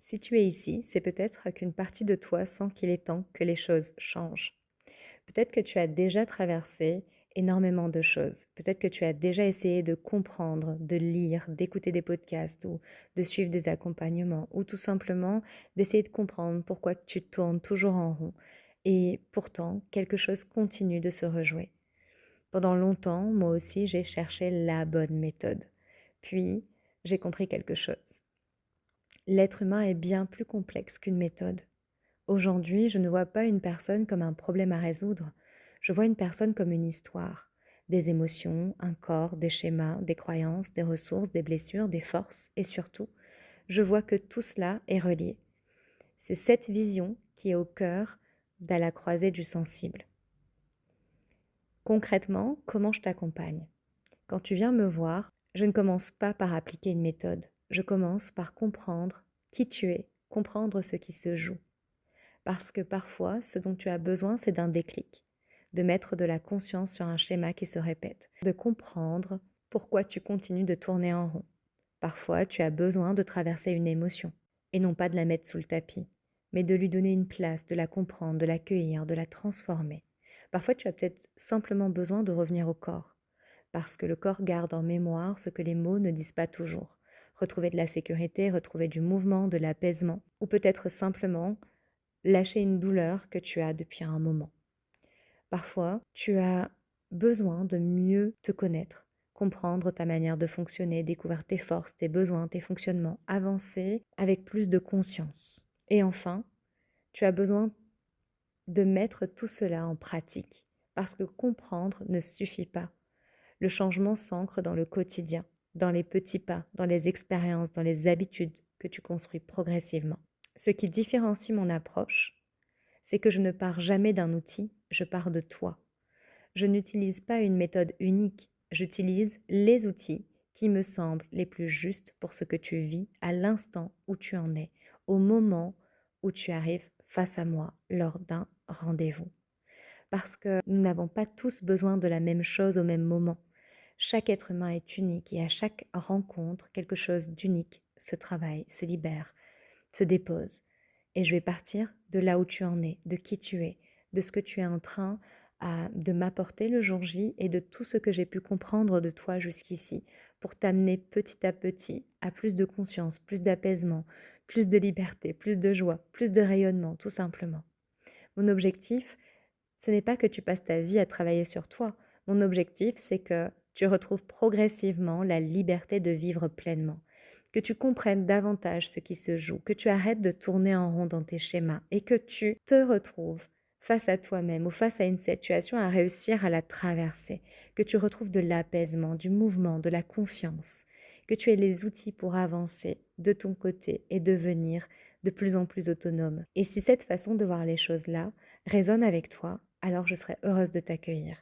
Si tu es ici, c'est peut-être qu'une partie de toi sent qu'il est temps que les choses changent. Peut-être que tu as déjà traversé énormément de choses. Peut-être que tu as déjà essayé de comprendre, de lire, d'écouter des podcasts ou de suivre des accompagnements ou tout simplement d'essayer de comprendre pourquoi tu tournes toujours en rond. Et pourtant, quelque chose continue de se rejouer. Pendant longtemps, moi aussi, j'ai cherché la bonne méthode. Puis, j'ai compris quelque chose. L'être humain est bien plus complexe qu'une méthode. Aujourd'hui, je ne vois pas une personne comme un problème à résoudre. Je vois une personne comme une histoire. Des émotions, un corps, des schémas, des croyances, des ressources, des blessures, des forces et surtout, je vois que tout cela est relié. C'est cette vision qui est au cœur de la croisée du sensible. Concrètement, comment je t'accompagne? Quand tu viens me voir, je ne commence pas par appliquer une méthode. Je commence par comprendre qui tu es, comprendre ce qui se joue. Parce que parfois, ce dont tu as besoin, c'est d'un déclic, de mettre de la conscience sur un schéma qui se répète, de comprendre pourquoi tu continues de tourner en rond. Parfois, tu as besoin de traverser une émotion, et non pas de la mettre sous le tapis, mais de lui donner une place, de la comprendre, de l'accueillir, de la transformer. Parfois, tu as peut-être simplement besoin de revenir au corps, parce que le corps garde en mémoire ce que les mots ne disent pas toujours. Retrouver de la sécurité, retrouver du mouvement, de l'apaisement, ou peut-être simplement lâcher une douleur que tu as depuis un moment. Parfois, tu as besoin de mieux te connaître, comprendre ta manière de fonctionner, découvrir tes forces, tes besoins, tes fonctionnements, avancer avec plus de conscience. Et enfin, tu as besoin de mettre tout cela en pratique, parce que comprendre ne suffit pas. Le changement s'ancre dans le quotidien, dans les petits pas, dans les expériences, dans les habitudes que tu construis progressivement. Ce qui différencie mon approche, c'est que je ne pars jamais d'un outil, je pars de toi. Je n'utilise pas une méthode unique, j'utilise les outils qui me semblent les plus justes pour ce que tu vis à l'instant où tu en es, au moment où tu arrives face à moi lors d'un rendez-vous. Parce que nous n'avons pas tous besoin de la même chose au même moment. Chaque être humain est unique et à chaque rencontre, quelque chose d'unique se travaille, se libère, se dépose. Et je vais partir de là où tu en es, de qui tu es, de ce que tu es en train de m'apporter le jour J et de tout ce que j'ai pu comprendre de toi jusqu'ici pour t'amener petit à petit à plus de conscience, plus d'apaisement, plus de liberté, plus de joie, plus de rayonnement, tout simplement. Mon objectif, ce n'est pas que tu passes ta vie à travailler sur toi. Mon objectif, c'est que tu retrouves progressivement la liberté de vivre pleinement, que tu comprennes davantage ce qui se joue, que tu arrêtes de tourner en rond dans tes schémas et que tu te retrouves face à toi-même ou face à une situation à réussir à la traverser, que tu retrouves de l'apaisement, du mouvement, de la confiance, que tu aies les outils pour avancer de ton côté et devenir de plus en plus autonome. Et si cette façon de voir les choses-là résonne avec toi, alors je serai heureuse de t'accueillir.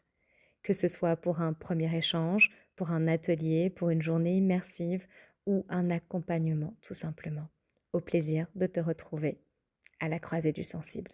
Que ce soit pour un premier échange, pour un atelier, pour une journée immersive ou un accompagnement tout simplement. Au plaisir de te retrouver à la croisée du sensible.